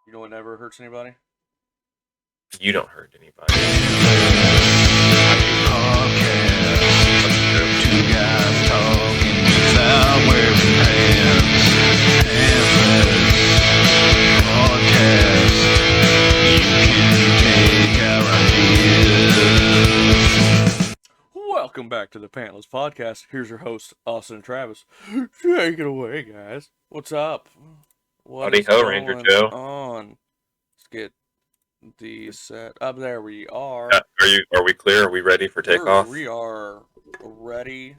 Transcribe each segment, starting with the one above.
You know what never hurts anybody? You don't hurt anybody. Two guys talking without wearing pants. Pantless podcast. You can take our ideas. Welcome back to the Pantless podcast. Here's your host, Austin and Travis. Take it away, guys. What's up? What Howdy is ho, Ranger going Joe. on? Let's get the set up. There we are. Are we clear? Are we ready for takeoff? We are ready.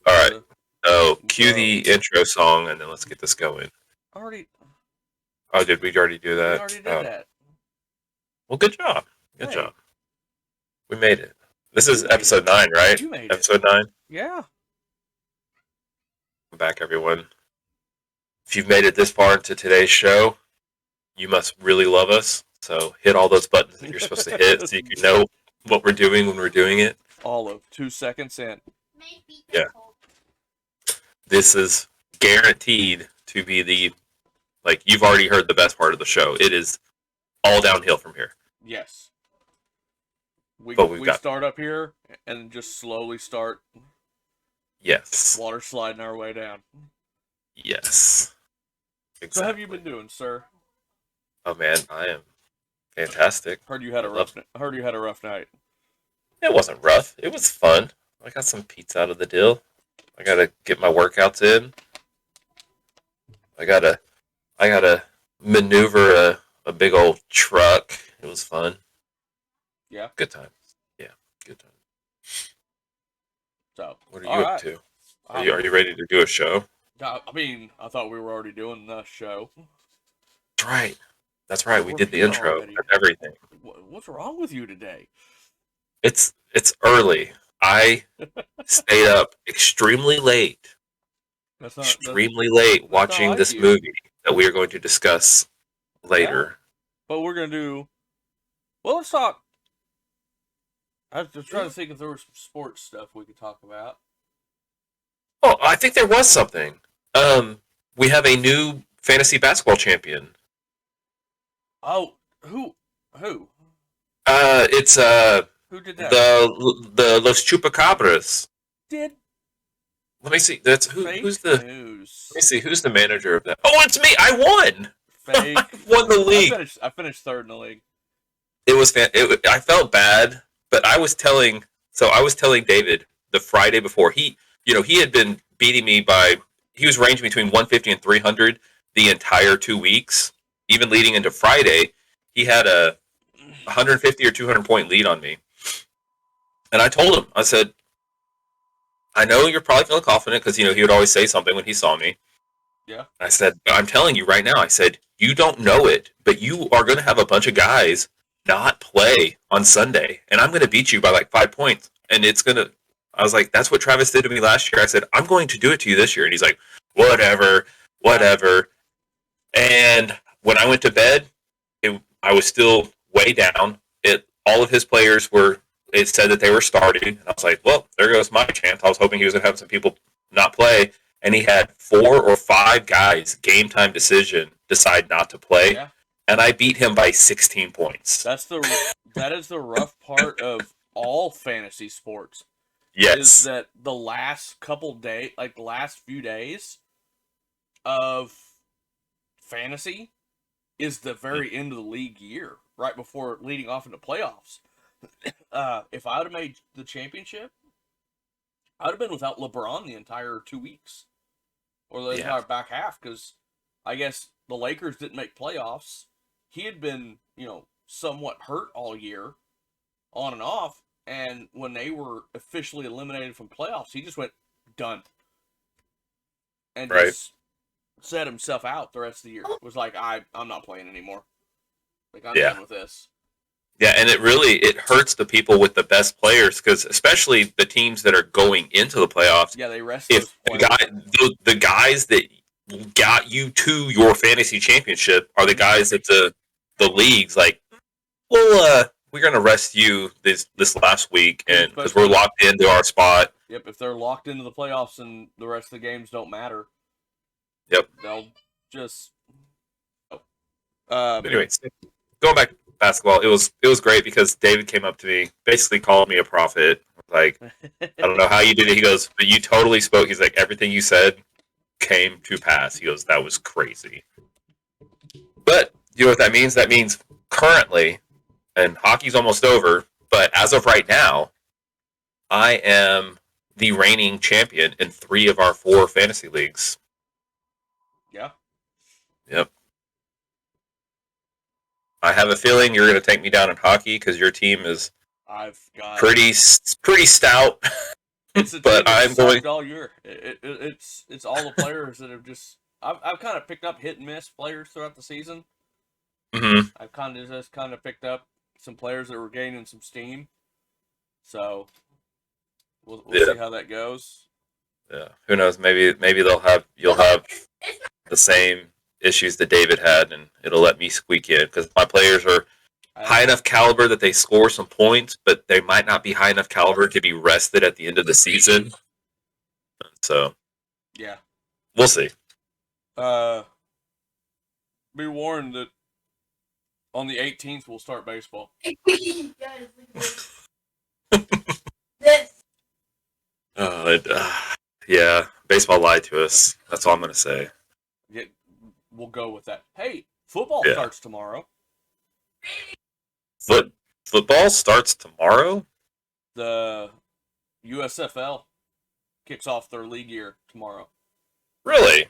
All right. to So cue go. the intro song, and then let's get this going. Already, Oh, did we already do we that? already did Oh. that. Well, good job. Good Hey. job. We made it. This is You made episode 9, right? You made Episode 9. Yeah. Welcome back, everyone. If you've made it this far into today's show, you must really love us. So hit all those buttons that you're supposed to hit so you can know what we're doing when we're doing it. All of 2 seconds in. Yeah. This is guaranteed to be you've already heard the best part of the show. It is all downhill from here. Yes. We But we've got- start up here and just slowly start Yes. water sliding our way down. Yes. Exactly. So, how have you been doing, sir? Oh man, I am fantastic. Heard you had a I rough. love- Heard you had a rough night. It wasn't rough. It was fun. I got some pizza out of the deal. I gotta get my workouts in. I gotta maneuver a big old truck. It was fun. Yeah. Good time. Yeah, good time. So, What are you all up right. to? Are you ready to do a show? I mean, I thought we were already doing the show. That's right. That's right. We We're did the here intro already. and everything. What's wrong with you today? It's early. I stayed up extremely late. That's not. Extremely late not watching like this you. movie that we are going to discuss later. But we're gonna do. Well, let's talk. I was trying to think if there was some sports stuff we could talk about. Oh, I think there was something. We have a new fantasy basketball champion. Oh, who? It's Who did that? the Los Chupacabras. Did Let me see. That's fake who's the. news? Let me see. Who's the manager of that? Oh, it's me. I won. Fake. I won the league. I finished third in the league. It was I felt bad, but I was telling David the Friday before he had been beating me he was ranging between 150 and 300 the entire 2 weeks, even leading into Friday. He had a 150 or 200 point lead on me. And I told him, I said, I know you're probably feeling confident because, he would always say something when he saw me. Yeah. I said, but I'm telling you right now, I said, you don't know it, but you are going to have a bunch of guys not play on Sunday, and I'm going to beat you by like 5 points. And I was like, that's what Travis did to me last year. I said, I'm going to do it to you this year. And he's like, whatever. And when I went to bed, I was still way down. All of his players it said that they were starting. And I was like, well, there goes my chance. I was hoping he was going to have some people not play. And he had 4 or 5 guys, game time decision, decide not to play. Yeah. And I beat him by 16 points. That is the rough part of all fantasy sports. Is Yes. that the last couple days, like the last few days of fantasy, is the very end of the league year, right before leading off into playoffs. If I would have made the championship, I would have been without LeBron the entire 2 weeks, or the entire back half, because I guess the Lakers didn't make playoffs. He had been, somewhat hurt all year, on and off, and when they were officially eliminated from playoffs, he just went done, and Right. just set himself out the rest of the year. It was like, I'm not playing anymore. Like, I'm Yeah. done with this. Yeah, and it hurts the people with the best players, because especially the teams that are going into the playoffs. Yeah, they rest If those the guys that got you to your fantasy championship are the guys that the league's like, well, we're gonna rest you this last week, and because we're locked into our spot. Yep, if they're locked into the playoffs and the rest of the games don't matter. Yep. They'll just Anyways, going back to basketball, it was great because David came up to me, basically called me a prophet. Like, I don't know how you did it. He goes, but you totally spoke. He's like, everything you said came to pass. He goes, that was crazy. But you know what that means? That means currently, and hockey's almost over, but as of right now, I am the reigning champion in 3 of our 4 fantasy leagues. Yeah. Yep. I have a feeling you're going to take me down in hockey because your team is I've got pretty stout. It's a but team that's I'm going. sucked all year. It's all the players that have just. I've kind of picked up hit and miss players throughout the season. Mm-hmm. I've kind of picked up some players that were gaining some steam. So we'll see how that goes. Yeah. Who knows? Maybe you'll have the same issues that David had, and it'll let me squeak in because my players are high enough caliber that they score some points, but they might not be high enough caliber to be rested at the end of the season. So, yeah, we'll see. Be warned that on the 18th we'll start baseball. Yeah, baseball lied to us. That's all I'm going to say. Yeah, we'll go with that. Hey, football starts tomorrow. Football starts tomorrow? The USFL kicks off their league year tomorrow. Really?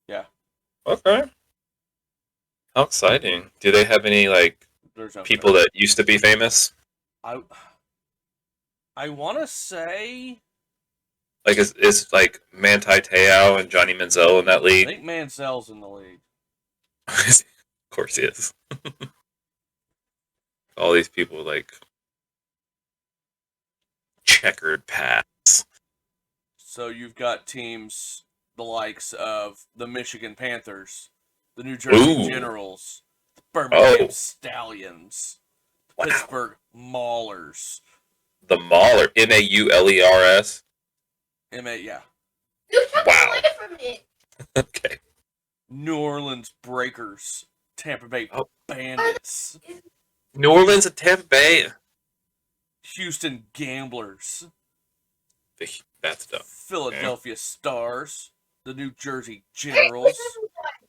Yeah. Okay. How exciting. Do they have any, like, people that used to be famous? I want to say... Like, is like, Manti Te'o and Johnny Manziel in that league? I think Manziel's in the league. Of course he is. All these people, like, checkered paths. So you've got teams the likes of the Michigan Panthers, the New Jersey Generals, the Birmingham Stallions, the Pittsburgh Maulers. The Mauler, Maulers. Yeah. Wow. Okay. New Orleans Breakers, Tampa Bay Bandits. New Orleans and Tampa Bay. Houston Gamblers. That's dumb. Philadelphia Stars, the New Jersey Generals.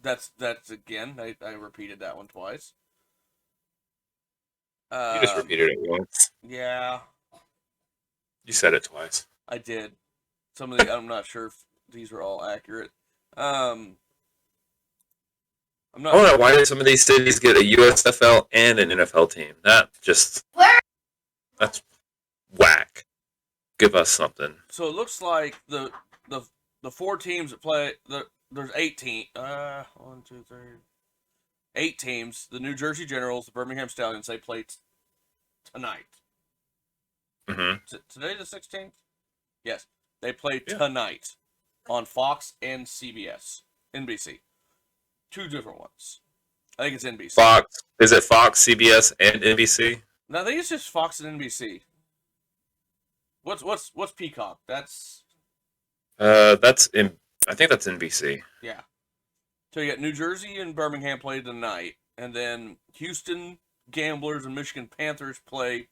That's again. I repeated that one twice. You just repeated it once. Yeah. You said it twice. I did. Some of the I'm not sure if these are all accurate. I'm not. I don't know why did some of these cities get a USFL and an NFL team. That's whack. Give us something. So it looks like the 4 teams that play. There's 18. 8 teams. The New Jersey Generals, the Birmingham Stallions. They play tonight. Mm-hmm. Today the 16th. Yes, they play tonight on Fox and CBS, NBC. 2 different ones. I think it's NBC. Fox. Is it Fox, CBS, and NBC? No, I think it's just Fox and NBC. What's Peacock? That's I think that's NBC. Yeah. So you got New Jersey and Birmingham play tonight, and then Houston Gamblers and Michigan Panthers play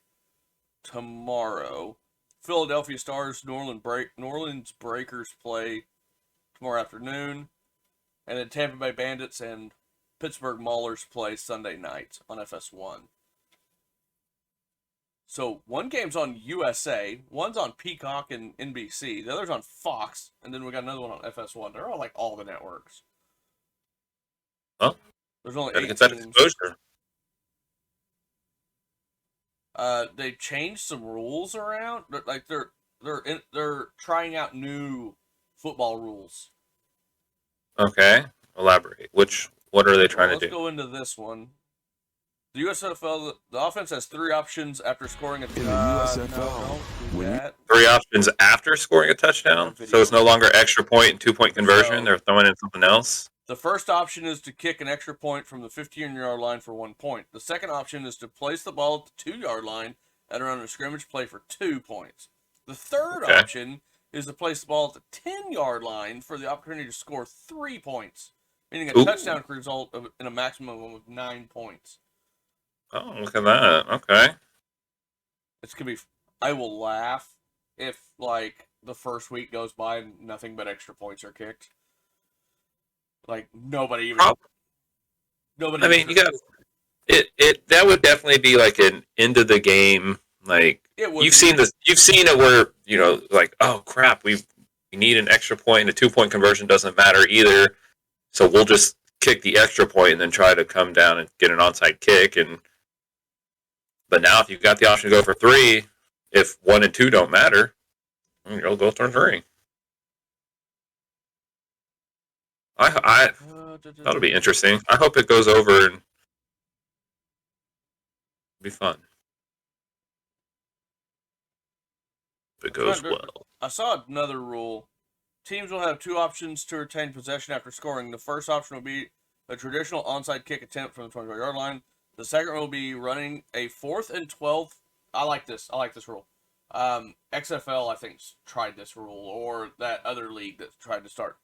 tomorrow. Philadelphia Stars, New Orleans Breakers play tomorrow afternoon, and then Tampa Bay Bandits and Pittsburgh Maulers play Sunday night on FS1. So one game's on USA, one's on Peacock and NBC, the other's on Fox, and then we got another one on FS1. They're all like all the networks. Huh? There's only Gotta 8 get that teams. exposure. They changed some rules around. Like they're trying out new football rules. Okay, elaborate. What are they trying to do? Let's go into this one. The USFL, the offense has 3 options after scoring a touchdown. 3 options after scoring a touchdown? So it's no longer extra point and 2-point conversion? They're throwing in something else? The first option is to kick an extra point from the 15-yard line for 1 point. The second option is to place the ball at the 2-yard line and run a scrimmage play for 2 points. The third option is to place the ball at the 10-yard line for the opportunity to score 3 points. meaning a Ooh. touchdown could result in a maximum of 9 points. Oh, look at that. Okay. It's gonna be. I will laugh if like the first week goes by and nothing but extra points are kicked. Like nobody Prob- I even. mean, you got it. That would definitely be like an end of the game. Like It would you've be. seen this. You've seen it where like, oh crap, we need an extra point, and a 2 point conversion doesn't matter either. So we'll just kick the extra point and then try to come down and get an onside kick. But now, if you've got the option to go for 3, if 1 and 2 don't matter, you'll go turn 3. I that'll be interesting. I hope it goes over and be fun. If it goes well. I saw another rule. Teams will have 2 options to retain possession after scoring. The first option will be a traditional onside kick attempt from the 25-yard line. The second will be running a 4th and 12. I like this rule. XFL, I think, tried this rule, or that other league that tried to start.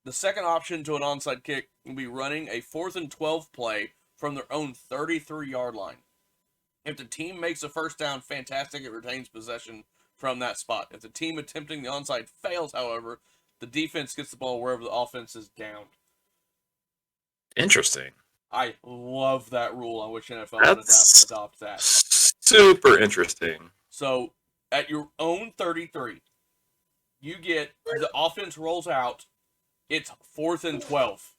The second option to an onside kick will be running a 4th and 12 play from their own 33-yard line. If the team makes a first down, fantastic, it retains possession from that spot. If the team attempting the onside fails, however, the defense gets the ball wherever the offense is down. Interesting. I love that rule. I wish NFL would adopt that. Super interesting. So, at your own 33, you get the offense rolls out. It's 4th and 12.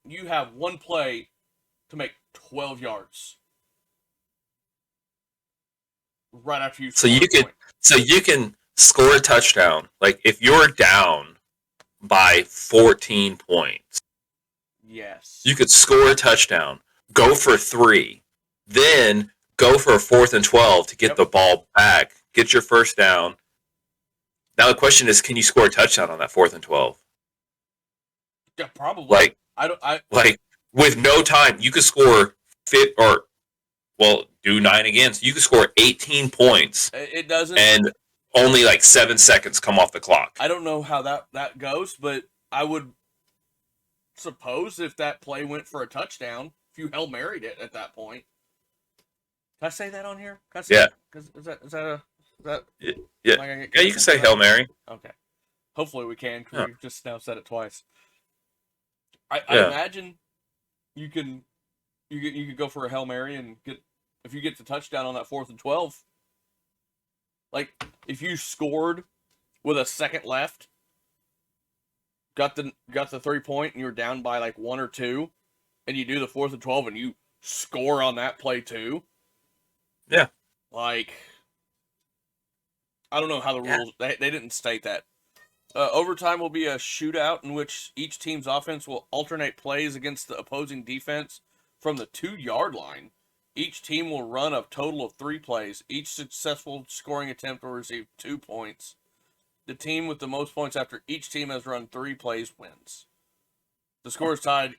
You have 1 play to make 12 yards. Right after you. So you can score a touchdown. Like if you're down by 14 points. Yes. You could score a touchdown, go for 3, then go for a 4th and 12 to get the ball back, get your first down. Now the question is, can you score a touchdown on that 4th and 12? Yeah, probably. Like with no time, you could score do 9 again. So you could score 18 points. It doesn't. And only like 7 seconds come off the clock. I don't know how that goes, but I would suppose if that play went for a touchdown, if you Hail Married it at that point. Can I say that on here? Yeah. Is that Yeah. Yeah, You can say Hail Mary. Okay. Hopefully we can, because we've just now said it twice. I imagine you could go for a Hail Mary and if you get the touchdown on that 4th and 12, like if you scored with a second left, got the 3-point and you're down by like 1 or 2, and you do the 4th and 12 and you score on that play too. Yeah. Like, I don't know how the rules, they didn't state that. Overtime will be a shootout in which each team's offense will alternate plays against the opposing defense from the 2-yard line. Each team will run a total of 3 plays. Each successful scoring attempt will receive 2 points. The team with the most points after each team has run 3 plays wins. The score is tied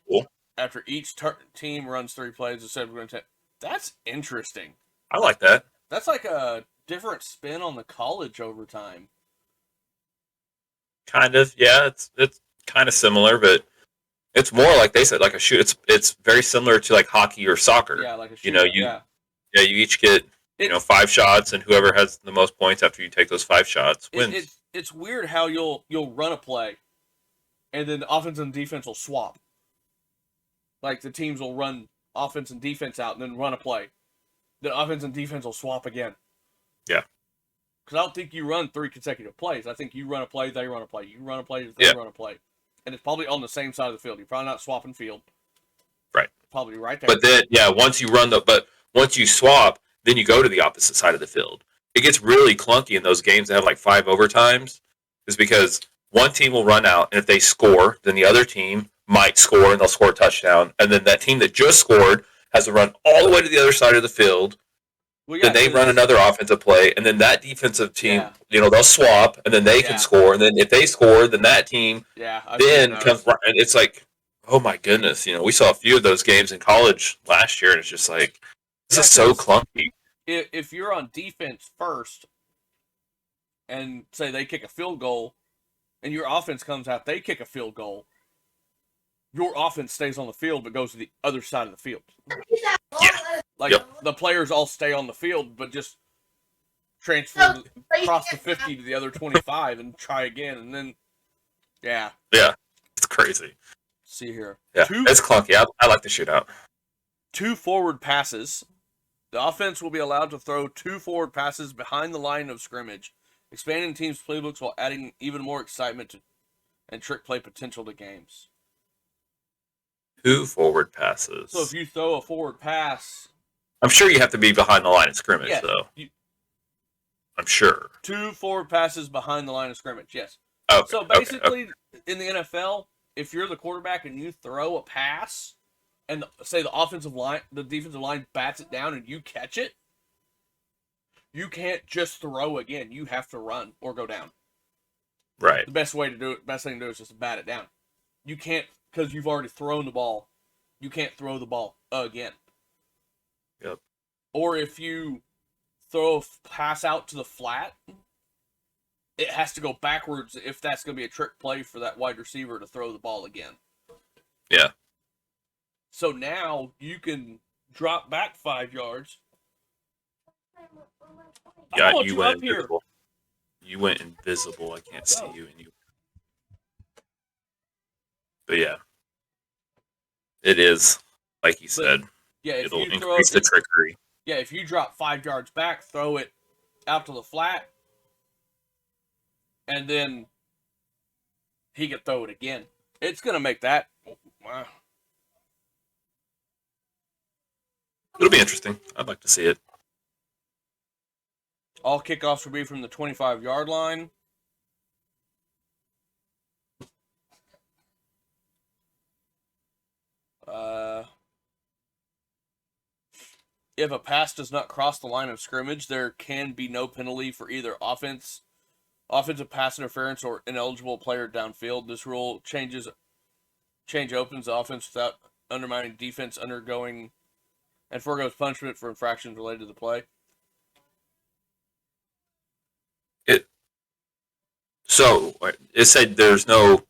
after each team runs 3 plays instead of 10. That's interesting. I like that. That's like a different spin on the college overtime. Kind of, yeah. It's kind of similar, but it's more like they said, like a shoot. It's very similar to like hockey or soccer. Yeah, like a shoot. You each get 5 shots, and whoever has the most points after you take those 5 shots wins. It's weird how you'll run a play, and then the offense and defense will swap. Like the teams will run offense and defense out, and then run a play. Then offense and defense will swap again. Yeah. Because I don't think you run 3 consecutive plays. I think you run a play, they run a play. You run a play, they run a play. And it's probably on the same side of the field. You're probably not swapping field. Right. Probably right there. But then, once you swap, then you go to the opposite side of the field. It gets really clunky in those games that have like 5 overtimes, is because one team will run out, and if they score, then the other team might score, and they'll score a touchdown. And then that team that just scored has to run all the way to the other side of the field. Then they run another offensive play, and then that defensive team, they'll swap, and then they can score. And then if they score, then that team then comes. And it's like, oh my goodness, we saw a few of those games in college last year, and it's just like, this is so clunky. If you're on defense first, and say they kick a field goal, and your offense comes out, they kick a field goal. Your offense stays on the field, but goes to the other side of the field. Yeah. Like, Yep. the players all stay on the field, but just transfer across the 50 to the other 25 and try again. And then, yeah. Yeah. It's crazy. See here. Yeah. It's clunky. I like the shootout. 2 forward passes. The offense will be allowed to throw 2 forward passes behind the line of scrimmage, expanding teams' playbooks while adding even more excitement and trick play potential to games. 2 forward passes. So if you throw a forward pass, I'm sure you have to be behind the line of scrimmage, yes, though. I'm sure. 2 forward passes behind the line of scrimmage, yes. Okay, So basically, in the NFL, if you're the quarterback and you throw a pass, and say the defensive line bats it down and you catch it, you can't just throw again. You have to run or go down. Right. The best thing to do is just to bat it down. You can't, because you've already thrown the ball, you can't throw the ball again. Yep. Or if you throw a pass out to the flat, it has to go backwards if that's going to be a trick play for that wide receiver to throw the ball again. Yeah. So now you can drop back 5 yards. Yeah, you went invisible. You went invisible. I can't see you. But yeah, it is like you said. Yeah, if it'll you increase the trickery. Yeah, if you drop 5 yards back, throw it out to the flat, and then he can throw it again. It's gonna make that. Wow. It'll be interesting. I'd like to see it. All kickoffs will be from the 25-yard line. If a pass does not cross the line of scrimmage, there can be no penalty for either offensive pass interference or ineligible player downfield. This rule change opens the offense without undermining defense undergoing and foregoes punishment for infractions related to the play. So it said there's no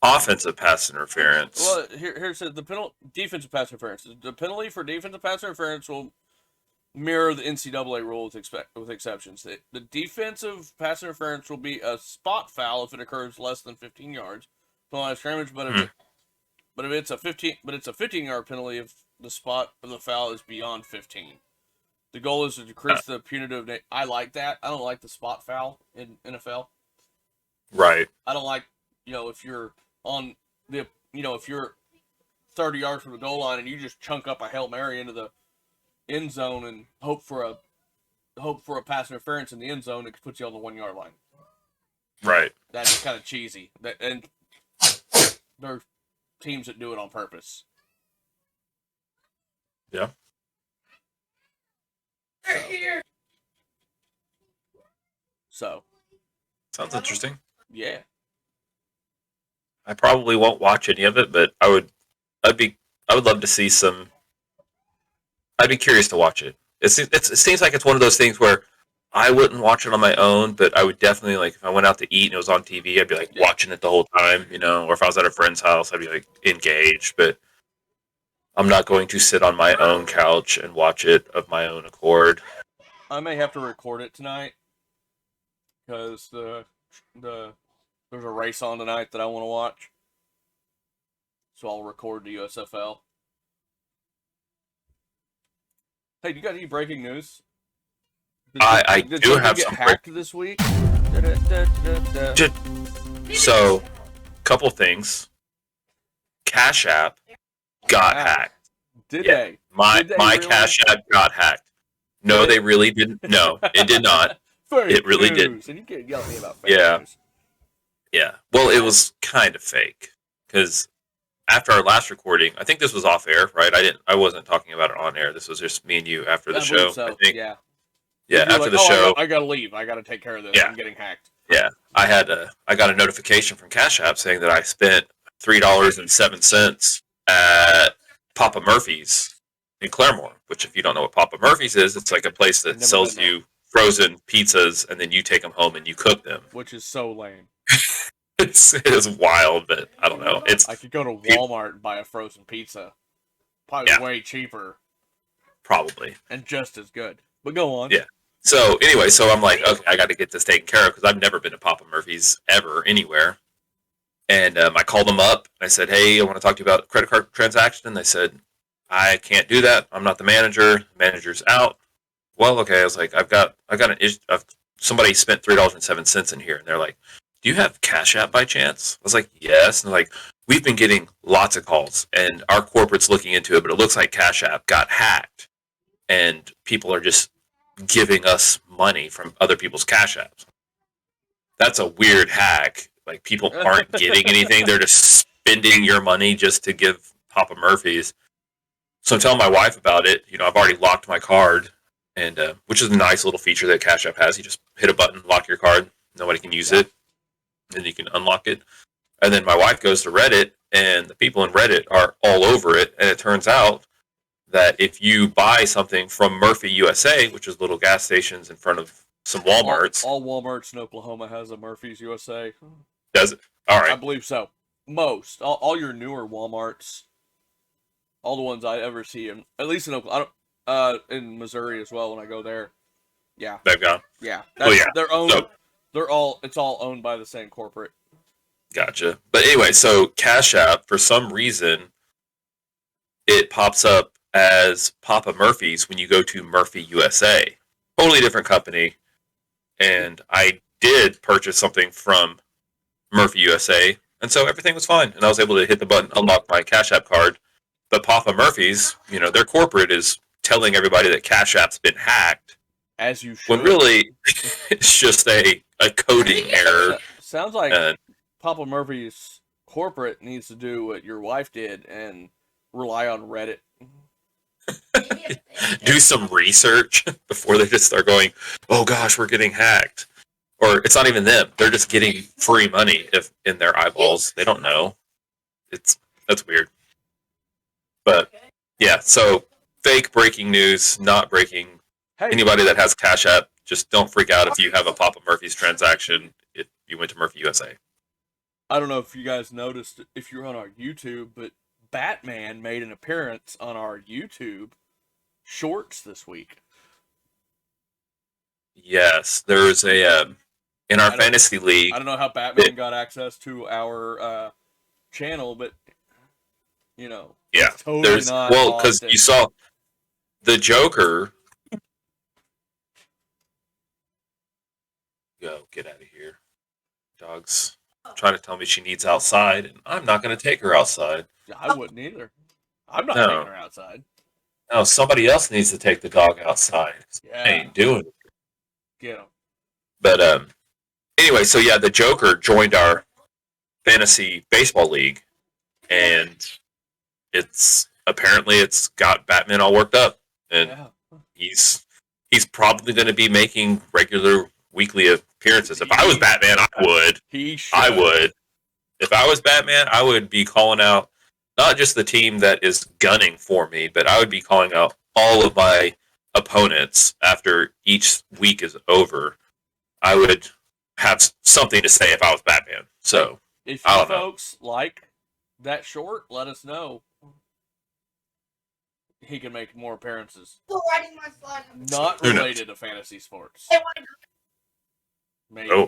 offensive pass interference. Well, here it says the defensive pass interference. The penalty for defensive pass interference will mirror the NCAA rule with exceptions. The defensive pass interference will be a spot foul if it occurs less than 15 yards from the line of scrimmage, but it's a 15-yard penalty if the spot of the foul is beyond 15. The goal is to decrease the punitive. I like that. I don't like the spot foul in NFL. Right. I don't like, if you're on the, if you're 30 yards from the goal line and you just chunk up a Hail Mary into the end zone and hope for a pass interference in the end zone, it could put you on the 1-yard line. Right. That's kind of cheesy. And there are teams that do it on purpose. Yeah. So. Sounds interesting. Yeah. I probably won't watch any of it, but I would love to see some. I'd be curious to watch it. It seems like it's one of those things where I wouldn't watch it on my own, but I would definitely, like, if I went out to eat and it was on TV, I'd be like watching it the whole time, or if I was at a friend's house, I'd be like engaged, but I'm not going to sit on my own couch and watch it of my own accord. I may have to record it tonight because there's a race on tonight that I want to watch. So I'll record the USFL. Hey, you got any breaking news? I do have get some hacked this week. So, couple things. Cash App got hacked. Did they? My really? Cash App got hacked. No, they really didn't. No, it did not. It really didn't. And you can't yell at me about fake news. Yeah. Well, it was kind of fake because after our last recording, I think this was off air, right? I wasn't talking about it on air. This was just me and you after the show. So. I think. Yeah. Yeah. After the show, I gotta leave. I gotta take care of this. Yeah. I'm getting hacked. Yeah. I got a notification from Cash App saying that I spent $3.07 at Papa Murphy's in Claremore. Which, if you don't know what Papa Murphy's is, it's like a place that sells you frozen pizzas, and then you take them home and you cook them. which is so lame. It is wild, but I don't know. I could go to Walmart and buy a frozen pizza. Probably Yeah. way cheaper Probably. and just as good. But go on. Yeah. So anyway, so I'm like, okay, I got to get this taken care of because I've never been to Papa Murphy's ever anywhere. And I called them up. I said, hey, I want to talk to you about a credit card transaction. And they said, I can't do that. I'm not the manager. The manager's out. Well, okay. I was like, I've got an issue. Somebody spent $3.07 in here, and they're like, do you have Cash App by chance? I was like, yes. And they're like, we've been getting lots of calls, and our corporate's looking into it, but it looks like Cash App got hacked, and people are just giving us money from other people's Cash Apps. That's a weird hack. Like, people aren't getting anything. They're just spending your money just to give Papa Murphy's. So I'm telling my wife about it. You know, I've already locked my card, and which is a nice little feature that Cash App has. You just hit a button, lock your card. Nobody can use it. And you can unlock it. And then my wife goes to Reddit, and the people in Reddit are all over it. And it turns out that if you buy something from Murphy USA, which is little gas stations in front of some Walmarts. All Walmarts in Oklahoma has a Murphy's USA. Does it? All I right. believe so. Most. All your newer Walmarts, all the ones I ever see, at least in Oklahoma, in Missouri as well when I go there. Yeah. They've gone. Yeah. Well, yeah. They're owned. So, It's all owned by the same corporate. gotcha. But anyway, so Cash App, for some reason, it pops up as Papa Murphy's when you go to Murphy USA. Totally different company. And I did purchase something from Murphy USA, and so everything was fine. And I was able to hit the button, unlock my Cash App card. But Papa Murphy's, you know, their corporate is telling everybody that Cash App's been hacked, As you should. when really it's just a coding error. Sounds like And Papa Murphy's corporate needs to do what your wife did and rely on Reddit. do some research before they just start going, oh gosh, we're getting hacked. Or it's not even them. They're just getting free money if in their eyeballs. They don't know. That's weird. But yeah, so fake breaking news, not breaking. Hey, Anybody that has Cash App, just don't freak out if you have a Papa Murphy's transaction if you went to Murphy USA. I don't know if you guys noticed if you're on our YouTube, but Batman made an appearance on our YouTube shorts this week. Yes, there's a in our fantasy league. I don't know how Batman got access to our channel, but you know, Yeah, it's totally there's not because often. you saw the Joker. Go get out of here, dog's trying to tell me she needs outside, and I'm not going to take her outside. I wouldn't either. I'm not No. taking her outside. No, somebody else needs to take the dog outside. Yeah, I ain't doing it. get him. But anyway, so yeah, the Joker joined our fantasy baseball league, and it's got Batman all worked up, and Yeah. he's probably going to be making regular weekly appearances. If I was Batman, I would. He should. I would. If I was Batman, I would be calling out not just the team that is gunning for me, but I would be calling out all of my opponents after each week is over. I would have something to say if I was Batman. So, If I you don't know. folks like that short, let us know. He can make more appearances. Still writing my slide. Not Who knows? related to fantasy sports. Hey, what- Maybe. We'll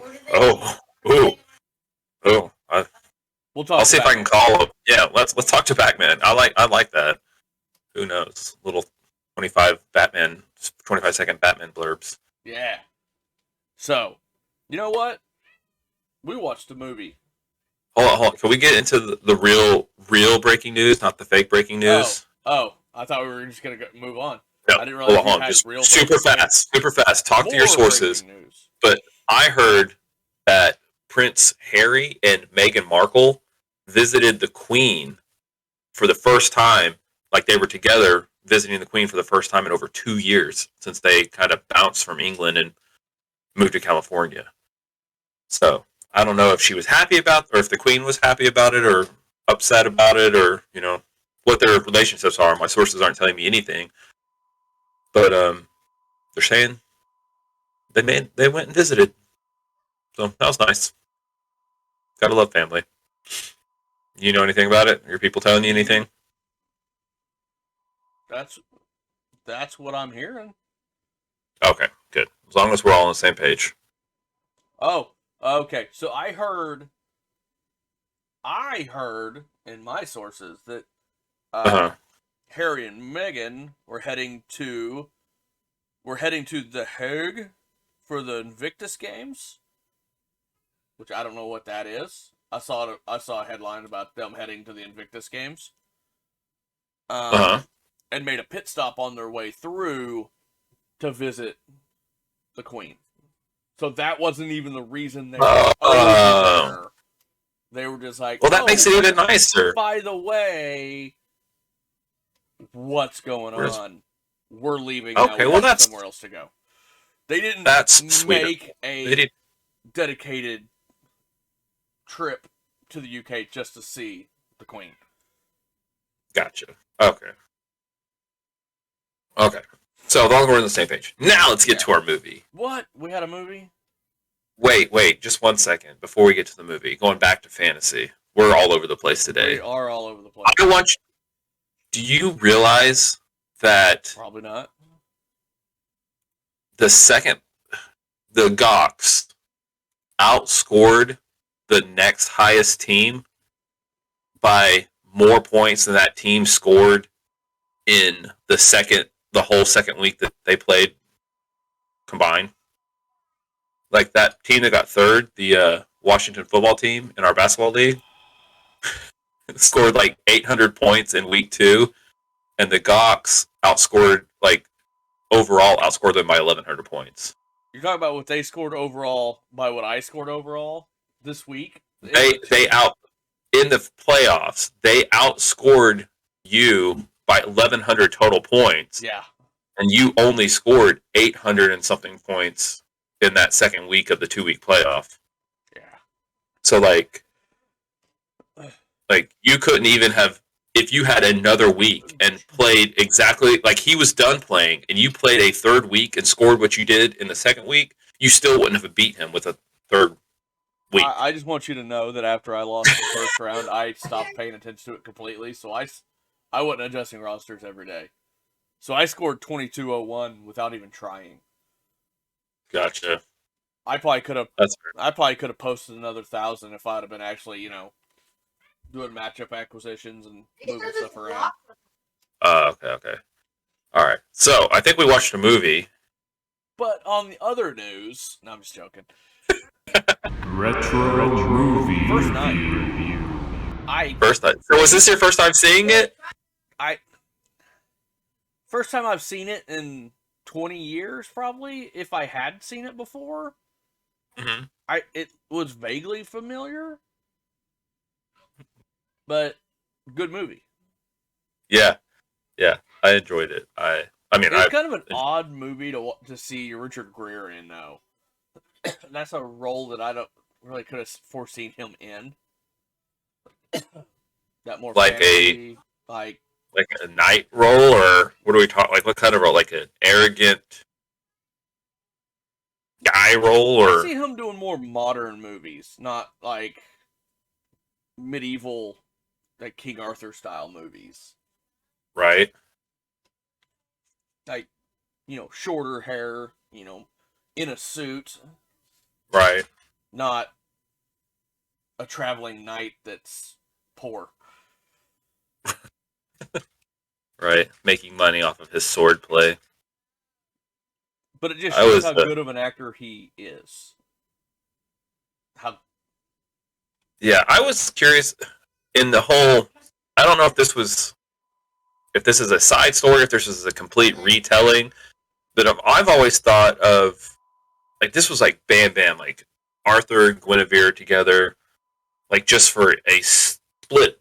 talk I'll see if about I can call him. Yeah, let's talk to Batman. I like that. Who knows? Little 25 second Batman blurbs. Yeah. So, you know what? We watched a movie. Hold on. Can we get into the real breaking news, not the fake breaking news? Oh, I thought we were just gonna move on. No, I didn't realize hold you on. had Just real super breaking fast. Talk to your More sources. breaking news. I heard that Prince Harry and Meghan Markle visited the Queen for the first time. Like, they were together visiting the Queen for the first time in over 2 years since they kind of bounced from England and moved to California. So I don't know if she was happy about, or if the Queen was happy about it, or upset about it, or what their relationships are. My sources aren't telling me anything, but they're saying They went and visited. So that was nice. Gotta love family. You know anything about it? Your people telling you anything? That's what I'm hearing. Okay, good. As long as we're all on the same page. Oh, okay. So I heard in my sources that Uh-huh. Harry and Meghan were heading to The Hague for the Invictus Games, which I don't know what that is. I saw a headline about them heading to the Invictus Games. Uh-huh. And made a pit stop on their way through to visit the Queen. So that wasn't even the reason they were over there. They were just like, well, that makes it even nicer. By the way, what's going on? We're leaving now. Okay, well, that's somewhere else to go. They didn't make a dedicated trip to the UK just to see the Queen. Gotcha. Okay. So as long as we're on the same page. Now let's get to our movie. What? We had a movie? Wait, just 1 second before we get to the movie. Going back to fantasy. We're all over the place today. We are all over the place. Do you realize that Probably not. the Gox outscored the next highest team by more points than that team scored in the whole second week that they played combined? Like that team that got third, the Washington football team in our basketball league, scored like 800 points in week 2, and the Gox outscored them by 1,100 points. You're talking about what they scored overall by what I scored overall this week? In the playoffs, they outscored you by 1,100 total points. Yeah. And you only scored 800 and something points in that second week of the 2-week playoff. Yeah. So like you couldn't even have, if you had another week and played exactly like he was done playing and you played a third week and scored what you did in the second week, you still wouldn't have beat him with a third week. I just want you to know that after I lost the first round, I stopped paying attention to it completely. So I wasn't adjusting rosters every day. So I scored 2201 without even trying. Gotcha. I probably could have. That's fair. I probably could have posted another 1,000 if I'd have been actually, doing matchup acquisitions and moving stuff around. Okay. All right. So I think we watched a movie. But on the other news, no, I'm just joking. Retro movie First night. review. First night. So was this your first time seeing it? First time I've seen it in 20 years, probably. If I had seen it before, it was vaguely familiar, but good movie. Yeah, I enjoyed it. I mean, it's kind of an odd movie to see Richard Gere in, though. That's a role that I don't really could have foreseen him in. That more like fantasy, like a knight role, or what do we talk? Like what kind of role? Like an arrogant guy role, or I see him doing more modern movies, not like medieval, like King Arthur style movies. Right. Like, shorter hair, in a suit. Right. Not a traveling knight that's poor. Right. Making money off of his sword play. But it just shows how good of an actor he is. Yeah, I was curious in the whole. I don't know if this is a side story, if this is a complete retelling. But I've always thought of like this was like Bam Bam, like Arthur and Guinevere together, like just for a split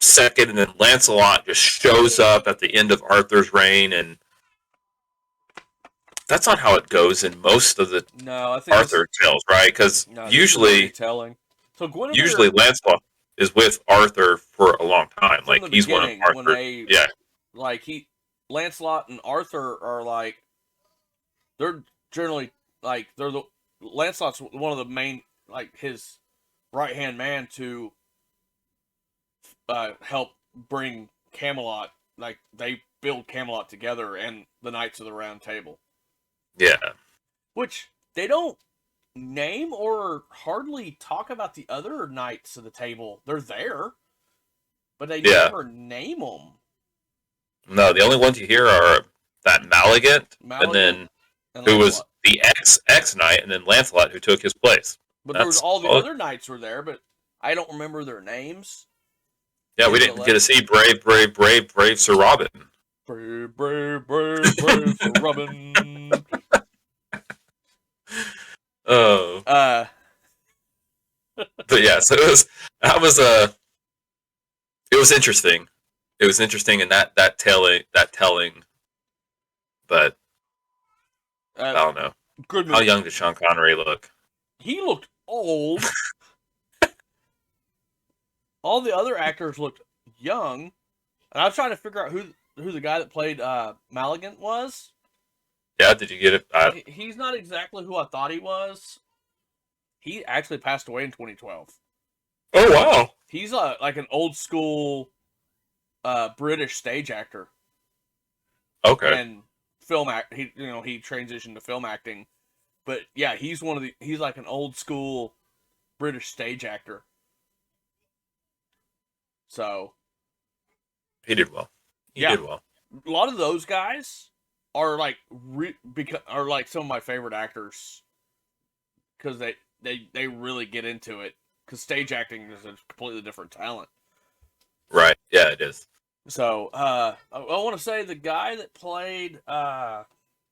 second, and then Lancelot just shows up at the end of Arthur's reign, and that's not how it goes in most of the Arthur tales, right? Because usually Lancelot is with Arthur for a long time. Like he's one of Arthur. Lancelot and Arthur are like they're generally like they're the Lancelot's one of the main like his right hand man to help bring Camelot. Like they build Camelot together and the Knights of the Round Table, Yeah. which they don't name or hardly talk about the other Knights of the Table. They're there, but they Yeah. never name them. No, the only ones you hear are that Maligant, and then and who was Lancelot. the ex knight, and then Lancelot, who took his place. But there was That's all the all- other knights were there, but I don't remember their names. Yeah, we didn't get to see brave Sir Robin. Brave Sir Robin. Oh, Uh, but yeah, so it was interesting. It was interesting in that telling, but I don't know. good How movie. young did Sean Connery look? He looked old. All the other actors looked young, and I was trying to figure out who the guy that played Maligant was. Yeah, did you get it? He's not exactly who I thought he was. He actually passed away in 2012. Oh wow! He's like an old school British stage actor. Okay. And film act. He transitioned to film acting, but yeah, he's like an old school British stage actor. So He did well. He did well. A lot of those guys are like are like some of my favorite actors because they really get into it. Because stage acting is a completely different talent. Right. Yeah, it is. So I want to say the guy that played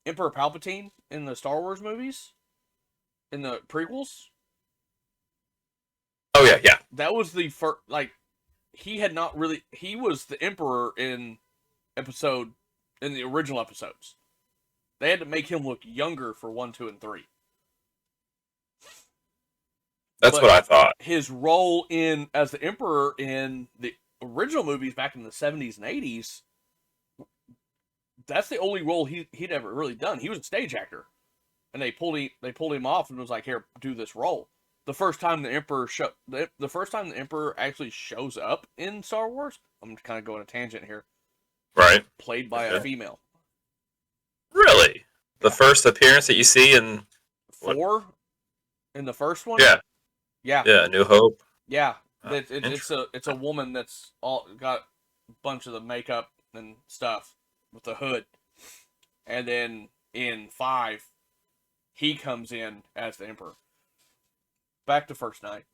Emperor Palpatine in the Star Wars movies, in the prequels. Oh yeah, yeah. That was the first. Like he had not really. He was the Emperor in the original episodes. They had to make him look younger for 1, 2, and 3. That's But what I thought. his role as the Emperor in the original movies back in the 70s and 80s, that's the only role he'd ever really done. He was a stage actor, and they pulled him off and was like, "Here, do this role." The first time the Emperor actually shows up in Star Wars, I'm kind of going a tangent here. Right. Played by a female. Really? The first appearance that you see in 4 in the first one. Yeah. Yeah. Yeah, New Hope. Yeah. It's a woman that's all got a bunch of the makeup and stuff with the hood, and then in 5, he comes in as the Emperor. Back to First Night.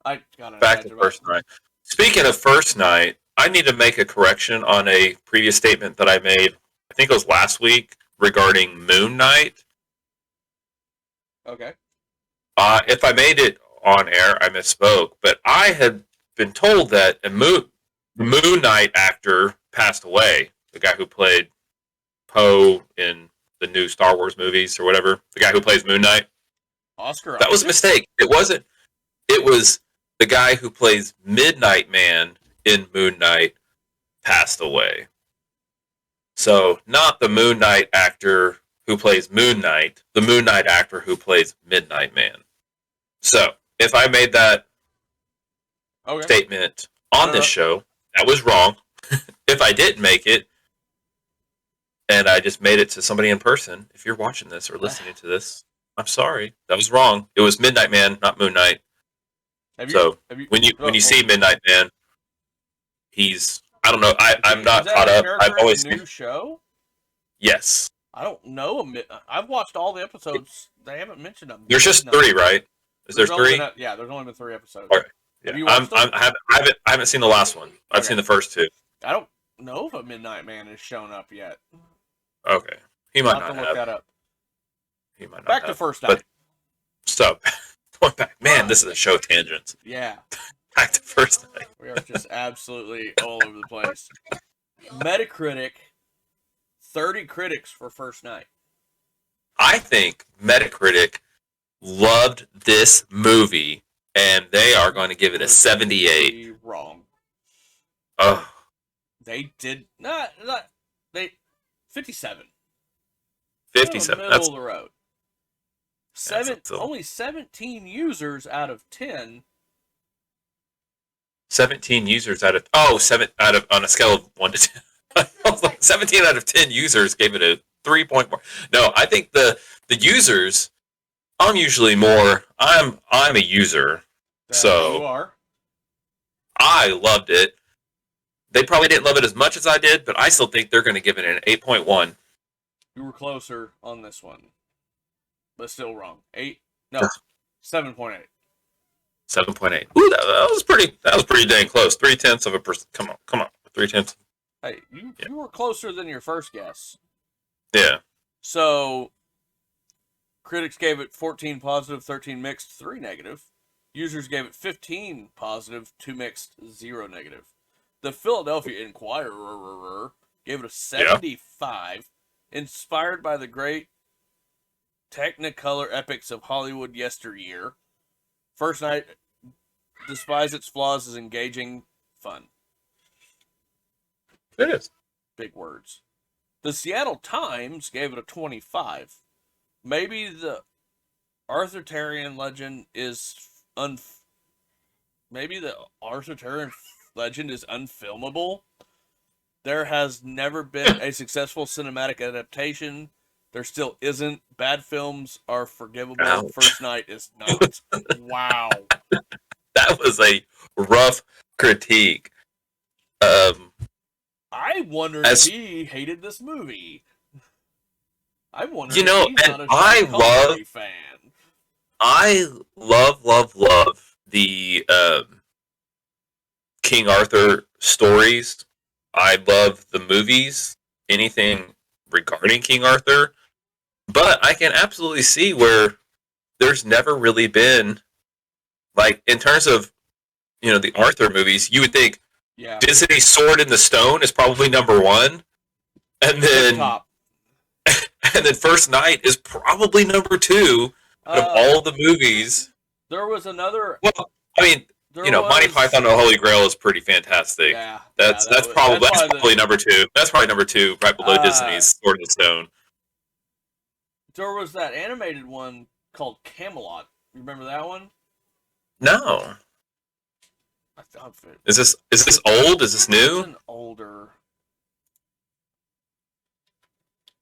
Back to First Night. Speaking of First Night, I need to make a correction on a previous statement that I made. I think it was last week regarding Moon Knight. Okay. If I made it on air, I misspoke. But I had been told that the Moon Knight actor passed away. The guy who played Poe in the new Star Wars movies or whatever. The guy who plays Moon Knight. Oscar. That was a mistake. It wasn't. It was the guy who plays Midnight Man in Moon Knight passed away. So, not the Moon Knight actor who plays Moon Knight, the Moon Knight actor who plays Midnight Man. So, if I made that statement on this show, that was wrong. If I didn't make it, and I just made it to somebody in person, if you're watching this or listening to this, I'm sorry. That was wrong. It was Midnight Man, not Moon Knight. When you see Midnight Man, he's, I don't know. I'm not caught up. I've always seen a new show. Yes. I don't know him. I've watched all the episodes. They haven't mentioned him. There's just 3, right? Is there 3? Yeah, there's only been 3 episodes. Okay. Yeah. I haven't seen the last one. I've seen the first 2. I don't know if a Midnight Man has shown up yet. Okay. He might I'll have to look that up. He might not Back to First Night. So, going back. Man, this is a show tangent. Yeah. Back to First Night. We are just absolutely all over the place. Metacritic, 30 critics for First Night. I think Metacritic loved this movie, and they are going to give it a 78. Wrong. Oh. They did not. 57. 57. Middle of the road. Only 17 users out of 10. 17 users out of on a scale of 1 to 10. I was like 17 out of 10 users gave it a 3.4. No, I think the users. I'm usually more. I'm a user, so You are. I loved it. They probably didn't love it as much as I did, but I still think they're going to give it an 8.1. You were closer on this one, but still wrong. 7.8. 7.8. Ooh, that was pretty. That was pretty dang close. 0.3%. Come on. 0.3. Hey, you were closer than your first guess. Yeah. So, critics gave it 14 positive, 13 mixed, 3 negative. Users gave it 15 positive, 2 mixed, 0 negative. The Philadelphia Inquirer gave it a 75, inspired by the great Technicolor epics of Hollywood yesteryear. First Night, despite its flaws, is engaging, fun. It is. Big words. The Seattle Times gave it a 25. Maybe the Arthurian legend is unfilmable. There has never been a successful cinematic adaptation. There still isn't. Bad films are forgivable. Ouch. First Night is not. Wow. That was a rough critique. I wondered if he hated this movie. I wondered if he's not a I Sean Connery fan. I love the King Arthur stories. I love the movies, anything regarding King Arthur. But I can absolutely see where there's never really been, like, in terms of, the Arthur movies, you would think Disney's Sword in the Stone is probably number one. And then top. And then First Night is probably number two out of all the movies. There was another. Well, I mean, Monty Python and the Holy Grail is pretty fantastic. Yeah, that's probably number two. That's probably number two, right below Disney's Sword in the Stone. There was that animated one called Camelot. You remember that one? No. I thought it. Is this old? Is this new? It's an older.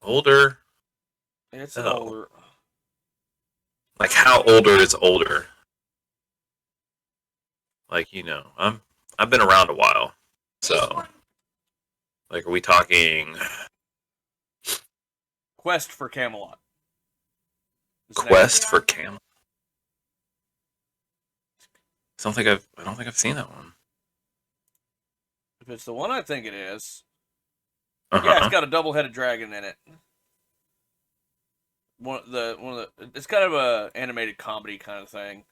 Older. It's an older. Like, how older is older? Like, I've been around a while. So, like, are we talking Quest for Camelot? Quest for Camelot? I don't think I've seen that one. If it's the one I think it is. Uh-huh. Yeah, it's got a double-headed dragon in it. It's kind of a animated comedy kind of thing.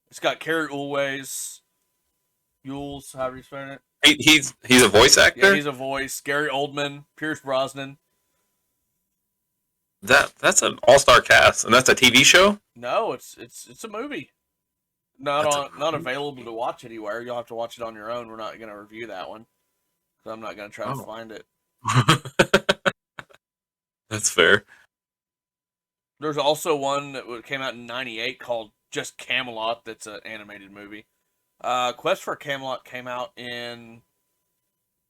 It's got Carrie Ules, however you spell it. He's a voice actor. Yeah, he's a voice. Gary Oldman, Pierce Brosnan. That's an all-star cast, and that's a TV show. No, it's a movie. Not available to watch anywhere. You'll have to watch it on your own. We're not going to review that one, so I'm not going to try to find it. That's fair. There's also one that came out in '98 called Just Camelot. That's an animated movie. Quest for Camelot came out in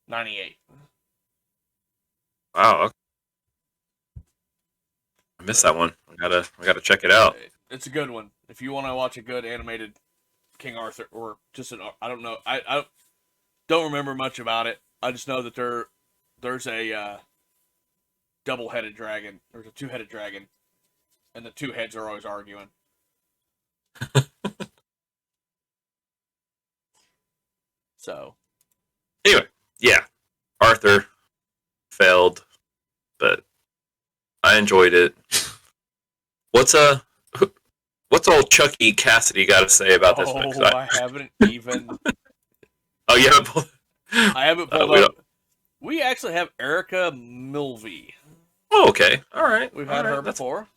'98. Wow, okay. I missed that one. I gotta check it out. It's a good one. If you want to watch a good animated King Arthur, or just I don't know. I don't remember much about it. I just know that there's a double-headed dragon. There's a two-headed dragon, and the two heads are always arguing. So, anyway, yeah, Arthur failed, but I enjoyed it. What's old Chucky Cassidy got to say about this? I haven't even. Oh, you haven't pulled. I haven't pulled up. We actually have Erica Milvey. Oh, okay. All right. We've had her before.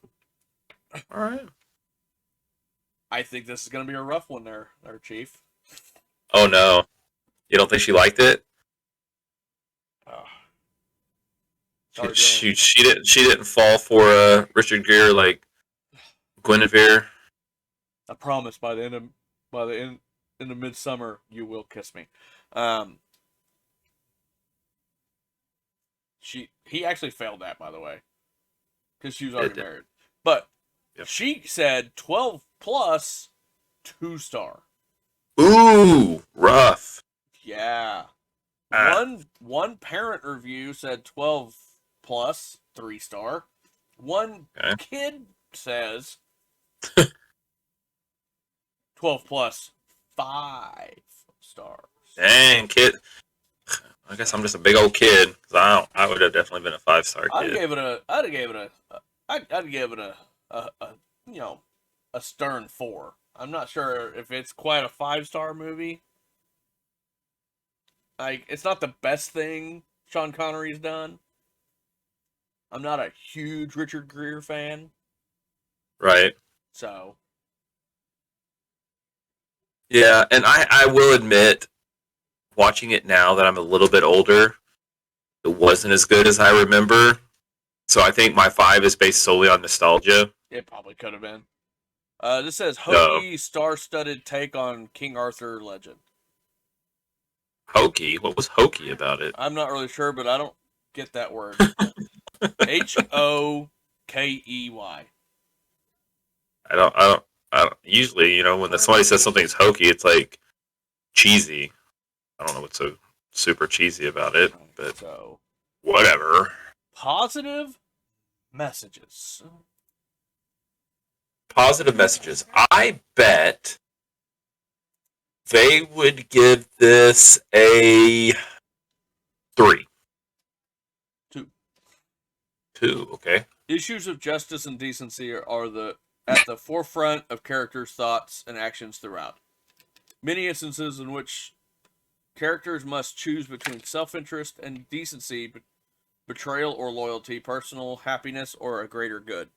All right. I think this is going to be a rough one there, Chief. Oh, no. You don't think she liked it? She didn't fall for Richard Gere like Guinevere. I promise by the end in the midsummer you will kiss me. He actually failed that, by the way, because she was already married. But Yep. she said 12 plus 2-star. Ooh, rough. Yeah. Ah. One parent review said 12 plus 3-star. One Okay. kid says 12 plus 5 stars. Dang, kid. I guess I'm just a big old kid. I would have definitely been a 5-star I'd kid. give it a you know, a stern 4. I'm not sure if it's quite a 5-star movie. Like, it's not the best thing Sean Connery's done. I'm not a huge Richard Gere fan, Right. so Yeah, and I will admit, watching it now that I'm a little bit older, it wasn't as good as I remember. So I think my 5 is based solely on nostalgia. it probably could have been. This says No. Hokey star-studded take on King Arthur legend. Hokey? What was hokey about it? I'm not really sure, but I don't get that word. Hokey. I don't. Usually, when somebody says something's hokey, it's like cheesy. I don't know what's so super cheesy about it, but So, whatever. positive messages. Positive messages. I bet they would give this a 3. 2. 2, okay. Issues of justice and decency are at the forefront of characters' thoughts and actions throughout. Many instances in which characters must choose between self-interest and decency, betrayal or loyalty, personal happiness or a greater good.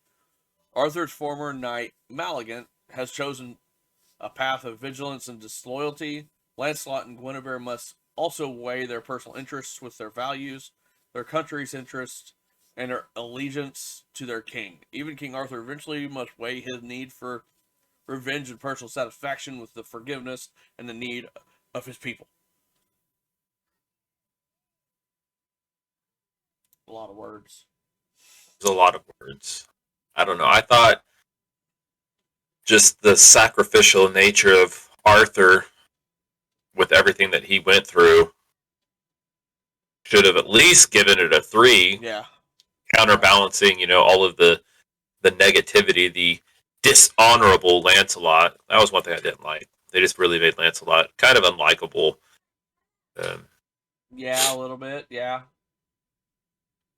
Arthur's former knight, Maligant, has chosen a path of vigilance and disloyalty. Lancelot and Guinevere must also weigh their personal interests with their values, their country's interests, and their allegiance to their king. Even King Arthur eventually must weigh his need for revenge and personal satisfaction with the forgiveness and the need of his people. A lot of words. There's a lot of words. I don't know. I thought just the sacrificial nature of Arthur with everything that he went through should have at least given it a 3. Yeah. Counterbalancing, all of the negativity, the dishonorable Lancelot. That was one thing I didn't like. They just really made Lancelot kind of unlikable. Yeah, a little bit. Yeah.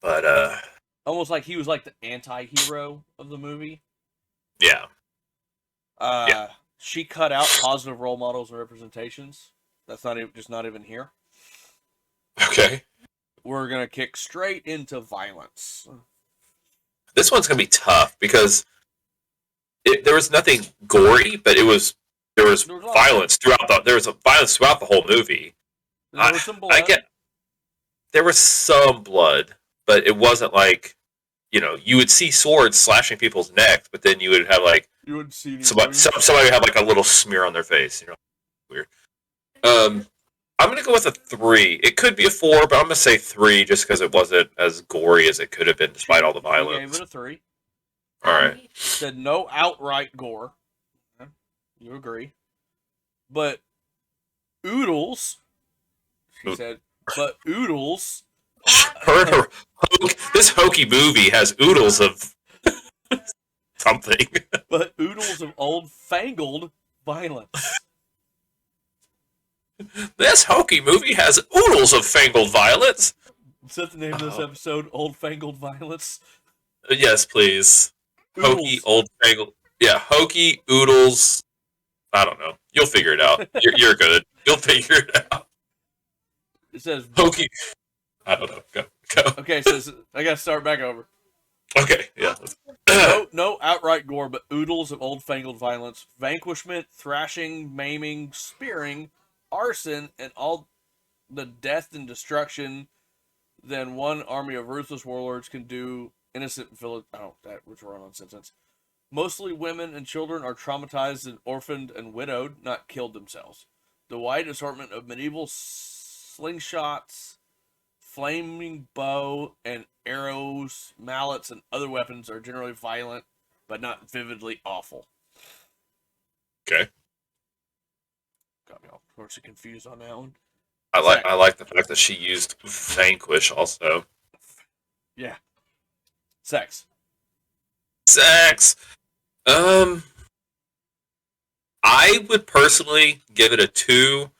But almost like he was like the anti-hero of the movie. Yeah. She cut out positive role models and representations. That's not even here. Okay. We're gonna kick straight into violence. This one's gonna be tough because there was nothing gory, but there was violence throughout the whole movie. There was some blood. There was some blood, but it wasn't like you would see swords slashing people's necks, but then you would have like you would see somebody would have like a little smear on their face. Weird. I'm gonna go with a 3. It could be a 4, but I'm gonna say 3 just because it wasn't as gory as it could have been, despite all the violence. You gave it a 3. All right. Said no outright gore. You agree? But Oodles. She said, but Oodles. This Hokey movie has oodles of something. But oodles of old Fangled violence. This Hokey movie has oodles of Fangled violence. Is that the name of this episode? Old Fangled Violence? Yes, please. Oodles. Hokey, old Fangled. Yeah, Hokey, oodles. I don't know. You'll figure it out. You're good. You'll figure it out. It says Hokey. I don't know. Go. Okay, it says I gotta start back over. Okay, yeah. No outright gore, but oodles of old Fangled violence, vanquishment, thrashing, maiming, spearing, arson, and all the death and destruction than one army of ruthless warlords can do innocent village. Oh, that was a run-on sentence. Mostly women and children are traumatized and orphaned and widowed, not killed themselves. The wide assortment of medieval slingshots, flaming bow, and arrows, mallets, and other weapons are generally violent, but not vividly awful. Okay. Got me all sorts of confused on that one. I like the fact that she used vanquish also. Yeah. Sex. Sex. I would personally give it a 2,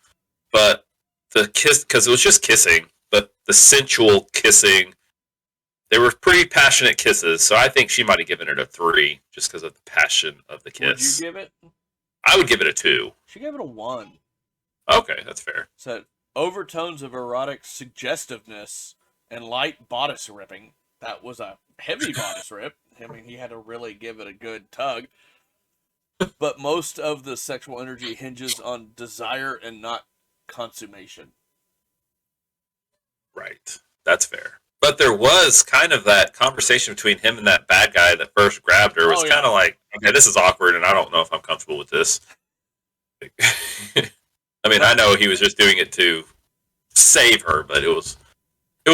but the kiss, because it was just kissing, but the sensual kissing, they were pretty passionate kisses, so I think she might have given it a 3 just because of the passion of the kiss. Would you give it? I would give it a 2. She gave it a 1. Okay, that's fair. Said overtones of erotic suggestiveness and light bodice ripping. That was a heavy bodice rip. I mean, he had to really give it a good tug. But most of the sexual energy hinges on desire and not consummation. Right. That's fair. But there was kind of that conversation between him and that bad guy that first grabbed her. It was kind of like, okay, this is awkward, and I don't know if I'm comfortable with this. I mean, I know he was just doing it to save her, but it was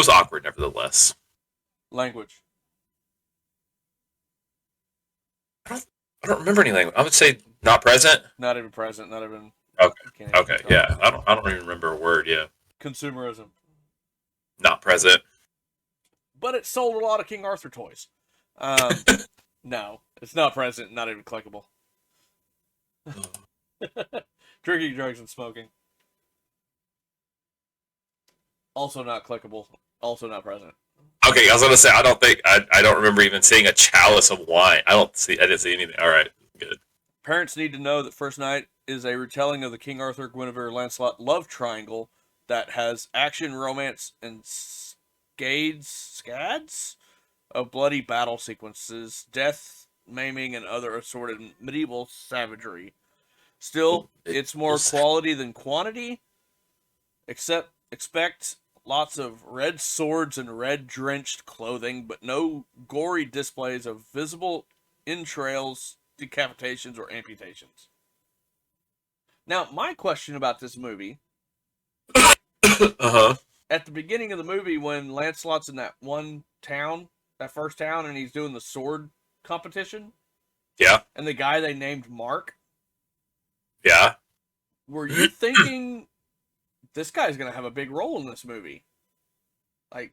awkward nevertheless. Language. I don't remember any language. I would say not present. Not even present. Not even. Okay. Yeah. I don't even remember a word. Yeah. Consumerism. Not present. But it sold a lot of King Arthur toys. No, it's not present. Not even clickable. Drinking, drugs, and smoking. Also not clickable. Also not present. Okay, I was gonna say I don't remember even seeing a chalice of wine. I didn't see anything. All right, good. Parents need to know that First Night is a retelling of the King Arthur, Guinevere, Lancelot love triangle that has action, romance, and scads of bloody battle sequences, death, maiming, and other assorted medieval savagery. Still, it's more quality than quantity. Expect lots of red swords and red drenched clothing, but no gory displays of visible entrails, decapitations, or amputations. Now, my question about this movie. At the beginning of the movie, when Lancelot's in that one town, that first town, and he's doing the sword competition. Yeah. And the guy they named Mark. Yeah. Were you thinking this guy's going to have a big role in this movie? Like,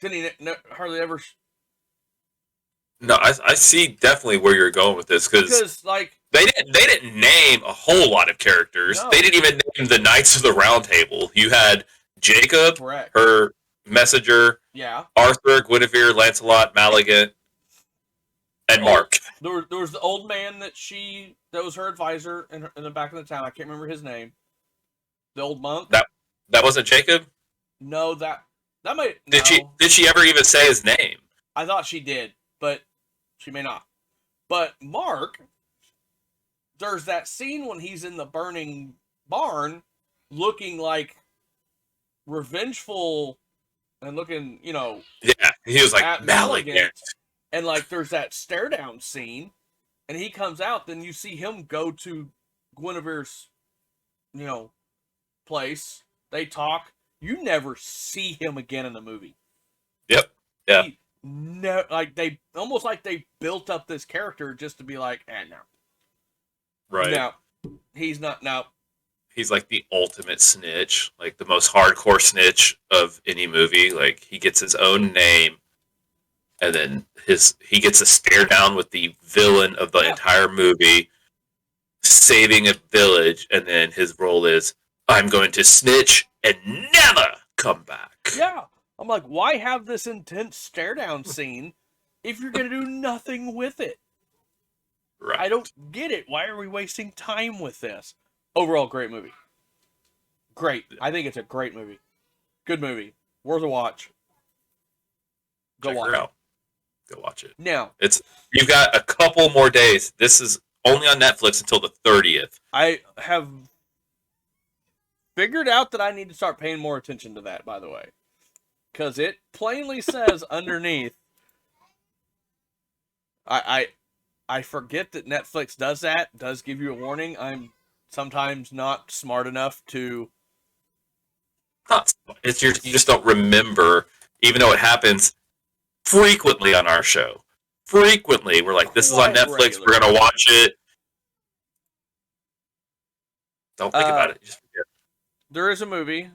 didn't he hardly ever... No, I see definitely where you're going with this, because like they didn't name a whole lot of characters. No. They didn't even name the Knights of the Round Table. You had Jacob, correct, her messenger, yeah, Arthur, Guinevere, Lancelot, Maligan, and Mark. There was the old man that was her advisor in the back of the town. I can't remember his name. The old monk. That wasn't Jacob? No, that might. Did she ever even say his name? I thought she did, but she may not. But Mark, there's that scene when he's in the burning barn, looking like revengeful and looking, Yeah, he was like Maligan. And like there's that stare down scene, and he comes out, then you see him go to Guinevere's, place. They talk. You never see him again in the movie. Yep. Yeah. They almost like they built up this character just to be like, no. Right. Now, he's not. Now, he's like the ultimate snitch, like the most hardcore snitch of any movie. Like he gets his own name, and then he gets a stare down with the villain of the entire movie, saving a village, and then his role is, I'm going to snitch and never come back. Yeah. I'm like, why have this intense stare down scene if you're going to do nothing with it? Right. I don't get it. Why are we wasting time with this? Overall, great movie. Great. I think it's a great movie. Good movie. Worth a watch. Check her out. Go watch it. Now, you've got a couple more days. This is only on Netflix until the 30th. I have figured out that I need to start paying more attention to that, by the way. Because it plainly says underneath, I forget that Netflix does that. Does give you a warning. I'm sometimes not smart enough to. Not, it's you just don't remember, even though it happens frequently on our show. Frequently, we're like, this is on Quite Netflix. We're regularly. gonna watch it. Don't think about it. Just forget. There is a movie.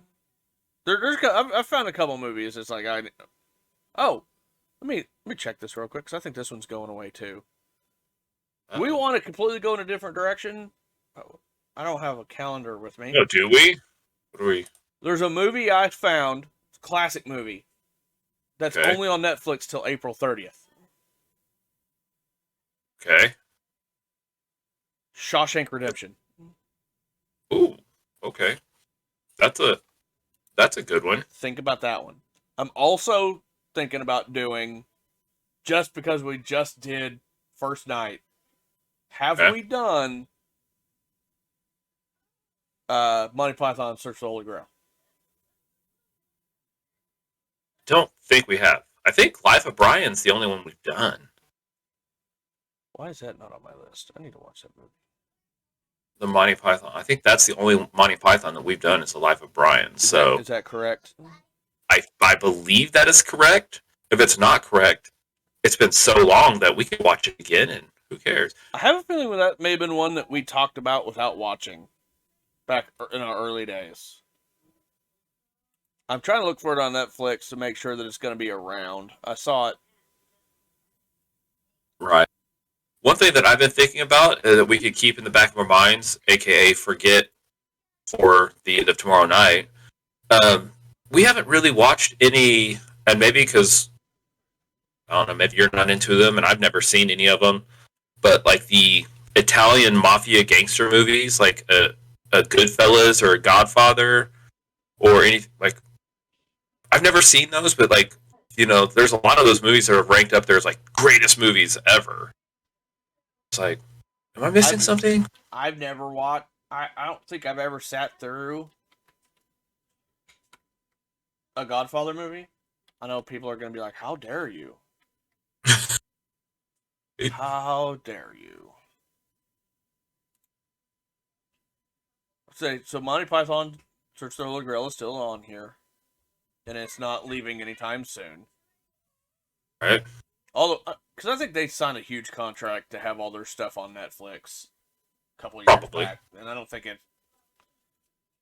I've found a couple movies. It's like oh, let me check this real quick because I think this one's going away too. Do we want to completely go in a different direction? Oh, I don't have a calendar with me. No, do we? What do we? There's a movie I found, it's a classic movie, that's Okay. only on Netflix till April 30th. Okay. Shawshank Redemption. Ooh. Okay. That's a good one. Think about that one. I'm also thinking about doing, just because we just did First Night, have Okay. we done Monty Python Search for the Holy Grail? Don't think we have. I think Life of Brian's the only one we've done. Why is that not on my list? I need to watch that movie. The Monty Python. I think that's the only Monty Python that we've done is the Life of Brian. Is So that correct? I believe that is correct. If it's not correct, it's been so long that we could watch it again, and who cares? I have a feeling that may have been one that we talked about without watching back in our early days. I'm trying to look for it on Netflix to make sure that it's going to be around. I saw it. Right. One thing that I've been thinking about that we could keep in the back of our minds, aka forget for the end of tomorrow night. We haven't really watched any, and maybe because I don't know, maybe you're not into them, and I've never seen any of them. But like the Italian mafia gangster movies, like a Goodfellas or a Godfather, or any like, I've never seen those, but like, there's a lot of those movies that are ranked up there as like greatest movies ever. It's like, am I missing something? I've never watched. I don't think I've ever sat through a Godfather movie. I know people are going to be like, "How dare you? How dare you?" So Monty Python Search for the Holy Grail is still on here, and it's not leaving anytime soon. Right. Although, because I think they signed a huge contract to have all their stuff on Netflix a couple of years Probably. back, and I don't think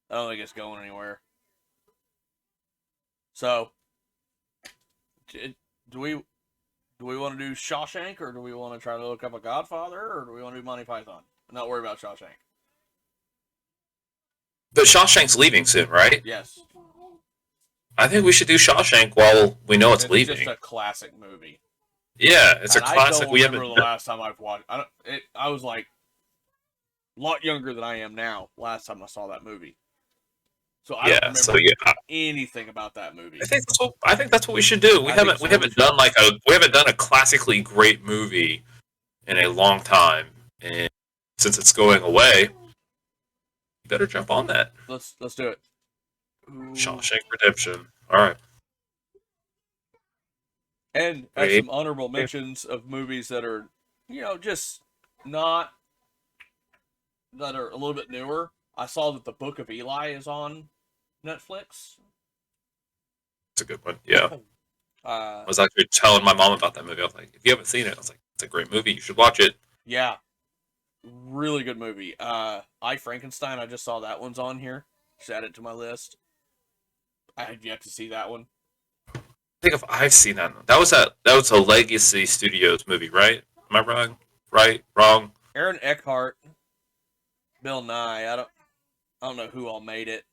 it's going anywhere. So, do we want to do Shawshank, or do we want to try to look up a Godfather, or do we want to do Monty Python? Not worry about Shawshank. But Shawshank's leaving soon, right? Yes. I think we should do Shawshank while we know it's leaving. It's just a classic movie. Yeah, it's a And classic. I don't remember the last time I've watched. I was like a lot younger than I am now. Last time I saw that movie, so I don't remember anything about that movie. I think that's what we should do. We haven't done a classically great movie in a long time, and since it's going away, you better jump on that. Let's do it. Shawshank Redemption. All right. And as some honorable mentions of movies that are, just not, that are a little bit newer. I saw that The Book of Eli is on Netflix. It's a good one. Yeah. I was actually telling my mom about that movie. I was like, if you haven't seen it, I was like, it's a great movie. You should watch it. Yeah. Really good movie. I, Frankenstein, I just saw that one's on here. Just add it to my list. I had yet to see that one. I think if I've seen that. That was a Legacy Studios movie, right? Am I wrong? Right? Wrong? Aaron Eckhart, Bill Nye. I don't know who all made it,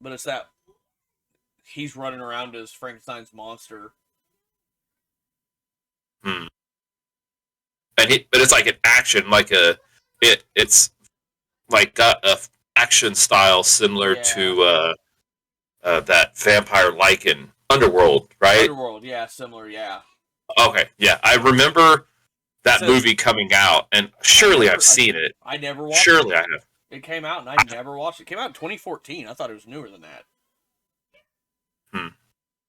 but it's that he's running around as Frankenstein's monster. But it's like an action, it's like got a action style similar to that vampire Lycan Underworld, right? Underworld, yeah, similar, yeah. Okay, yeah, I remember that movie coming out, and surely I've seen it. I never watched it. Surely I have. It came out, and I never watched it. It came out in 2014. I thought it was newer than that.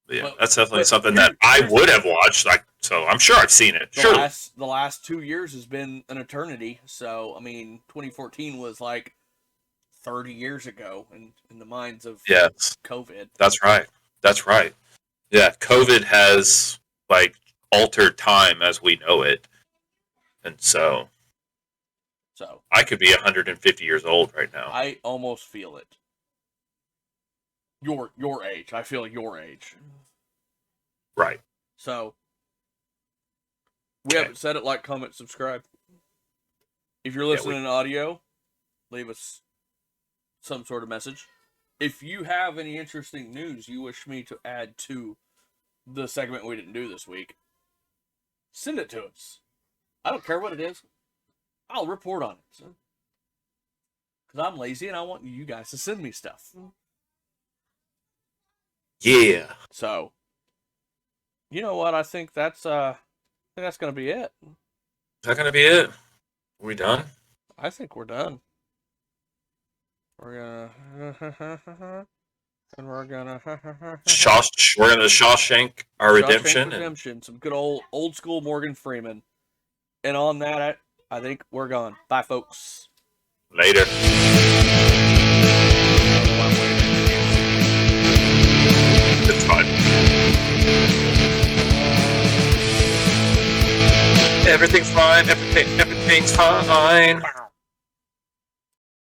Yeah, that's definitely something that I would have watched. Like, So I'm sure I've seen it. The last 2 years has been an eternity. So I mean, 2014 was like 30 years ago in the minds of COVID. That's right. Yeah, COVID has like altered time as we know it, and so I could be 150 years old right now. I almost feel it. Your age. I feel your age. Right. So we haven't said it. Like, comment, subscribe. If you're listening in audio, leave us some sort of message. If you have any interesting news you wish me to add to the segment we didn't do this week, send it to us. I don't care what it is. I'll report on it. Because I'm lazy and I want you guys to send me stuff. Yeah. So, you know what? I think that's going to be it. Is that going to be it? Are we done? I think we're done. We're gonna and we're gonna Shawshank our redemption. Redemption. Some good old school Morgan Freeman. And on that, I think we're gone. Bye, folks. Later. It's fine. Everything's fine. Everything's fine.